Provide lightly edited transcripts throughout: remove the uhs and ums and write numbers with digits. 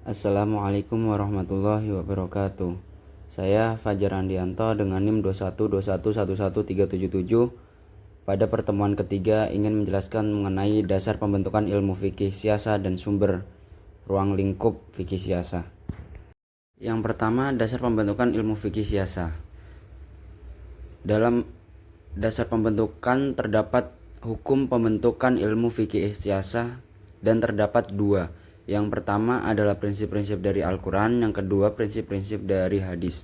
Assalamualaikum warahmatullahi wabarakatuh. Saya Fajar Andianto dengan NIM 212111377. Pada pertemuan ketiga ingin menjelaskan mengenai dasar pembentukan ilmu fikih siasa dan sumber ruang lingkup fikih siasa. Yang pertama, dasar pembentukan ilmu fikih siasa. Dalam dasar pembentukan terdapat hukum pembentukan ilmu fikih siasa dan terdapat dua. Yang pertama adalah prinsip-prinsip dari Al-Quran, yang kedua prinsip-prinsip dari hadis.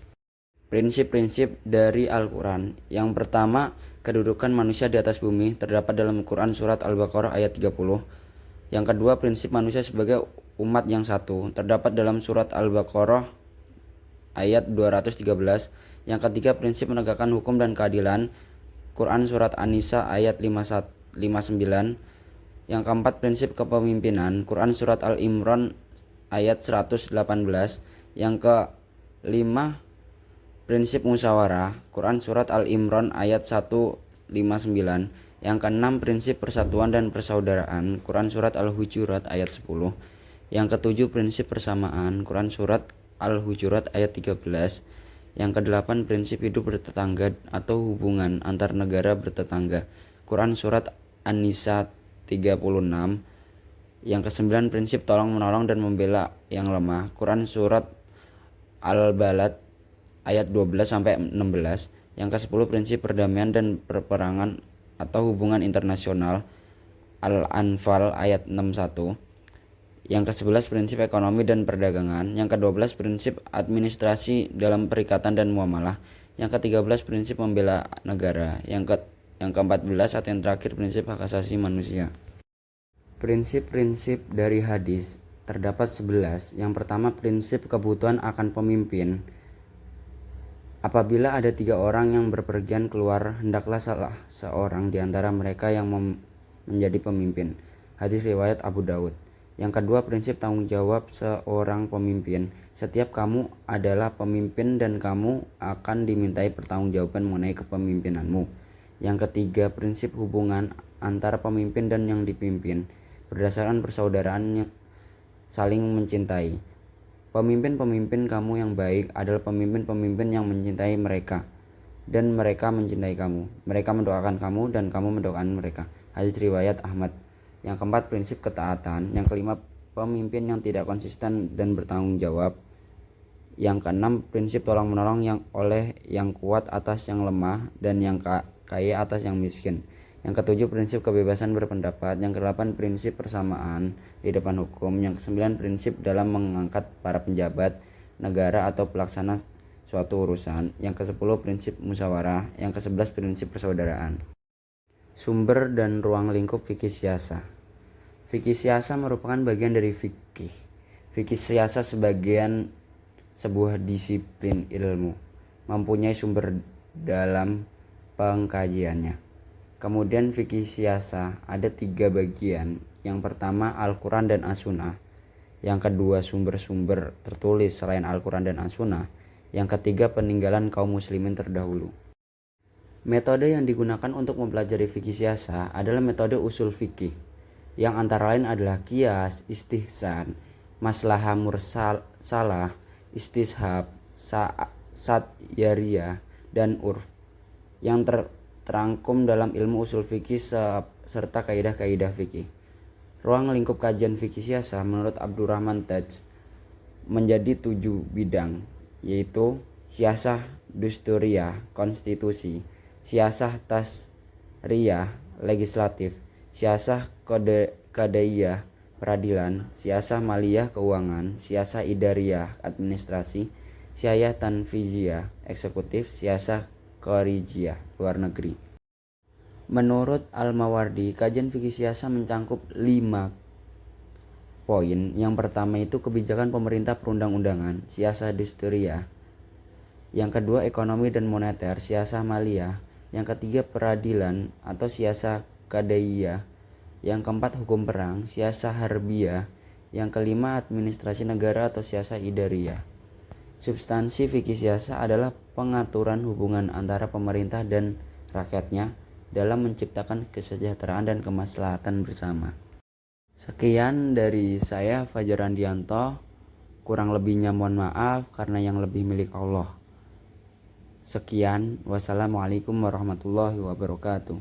Prinsip-prinsip dari Al-Quran. Yang pertama, kedudukan manusia di atas bumi terdapat dalam Quran surat Al-Baqarah ayat 30. Yang kedua, prinsip manusia sebagai umat yang satu terdapat dalam surat Al-Baqarah ayat 213. Yang ketiga, prinsip menegakkan hukum dan keadilan Quran surat An-Nisa ayat 59. Yang keempat, prinsip kepemimpinan Quran surat Al-Imran ayat 118. Yang kelima, prinsip musyawarah Quran surat Al-Imran ayat 159. Yang keenam, prinsip persatuan dan persaudaraan Quran surat Al-Hujurat ayat 10. Yang ketujuh, prinsip persamaan Quran surat Al-Hujurat ayat 13. Yang kedelapan, prinsip hidup bertetangga atau hubungan antar negara bertetangga Quran surat An-Nisa 36. Yang kesembilan, prinsip tolong menolong dan membela yang lemah Quran surat Al-Balad ayat 12-16. Yang ke-10, prinsip perdamaian dan perperangan atau hubungan internasional Al-Anfal ayat 61. Yang ke-11, prinsip ekonomi dan perdagangan. Yang ke-12, prinsip administrasi dalam perikatan dan muamalah. Yang ke-13, prinsip membela negara. Yang ke-14 atau yang terakhir, prinsip hak asasi manusia. Prinsip-prinsip dari hadis terdapat 11. Yang pertama, prinsip kebutuhan akan pemimpin. Apabila ada 3 orang yang berpergian keluar, hendaklah salah seorang di antara mereka yang menjadi pemimpin. Hadis riwayat Abu Daud. Yang kedua, prinsip tanggung jawab seorang pemimpin. Setiap kamu adalah pemimpin dan kamu akan dimintai pertanggungjawaban mengenai kepemimpinanmu. Yang ketiga, prinsip hubungan antara pemimpin dan yang dipimpin berdasarkan persaudaraan saling mencintai. Pemimpin-pemimpin kamu yang baik adalah pemimpin-pemimpin yang mencintai mereka dan mereka mencintai kamu. Mereka mendoakan kamu dan kamu mendoakan mereka. Hadis riwayat Ahmad. Yang keempat, prinsip ketaatan. Yang kelima, pemimpin yang tidak konsisten dan bertanggung jawab. Yang keenam, prinsip tolong menolong yang kuat atas yang lemah dan yang kaya atas yang miskin. Yang ketujuh, prinsip kebebasan berpendapat. Yang kedelapan, prinsip persamaan di depan hukum. Yang kesembilan, prinsip dalam mengangkat para penjabat negara atau pelaksana suatu urusan. Yang kesepuluh, prinsip musyawarah. Yang kesebelas, prinsip persaudaraan. Sumber dan ruang lingkup fikih siasa. Fikih siasa merupakan bagian dari fikih. Fikih siasa sebuah disiplin ilmu, mempunyai sumber dalam pengkajiannya. Kemudian fikih siasa ada 3 bagian. Yang pertama, Al-Quran dan As-Sunnah. Yang kedua, sumber-sumber tertulis selain Al-Quran dan As-Sunnah. Yang ketiga, peninggalan kaum muslimin terdahulu. Metode yang digunakan untuk mempelajari fikih siasa adalah metode usul fikih, yang antara lain adalah qiyas, istihsan, maslahah mursalah, istishab, satyariyah, dan urf, yang terangkum dalam ilmu usul fikih serta kaidah-kaidah fikih. Ruang lingkup kajian fikih siasa menurut Abdurrahman Taj menjadi 7 bidang, yaitu siasah dusturiyah, konstitusi, siasah tasriyah, legislatif, siasah qadaiyah, peradilan, siasah maliyah, keuangan, siasah idariyah, administrasi, siasah tanfiziyah, eksekutif, siasah kharijiyah, luar negeri. Menurut Al-Mawardi, kajian fikih siasa mencangkup 5 poin. Yang pertama itu kebijakan pemerintah perundang-undangan, siasah dusturiyah. Yang kedua, ekonomi dan moneter, siasah maliyah. Yang ketiga, peradilan atau siasah qadaiyah. Yang keempat, hukum perang, siasah harbiyah. Yang kelima, administrasi negara atau siasah idariyah. Substansi fikih siasa adalah pengaturan hubungan antara pemerintah dan rakyatnya dalam menciptakan kesejahteraan dan kemaslahatan bersama. Sekian dari saya, Fajar Andianto. Kurang lebihnya mohon maaf karena yang lebih milik Allah. Sekian, wassalamualaikum warahmatullahi wabarakatuh.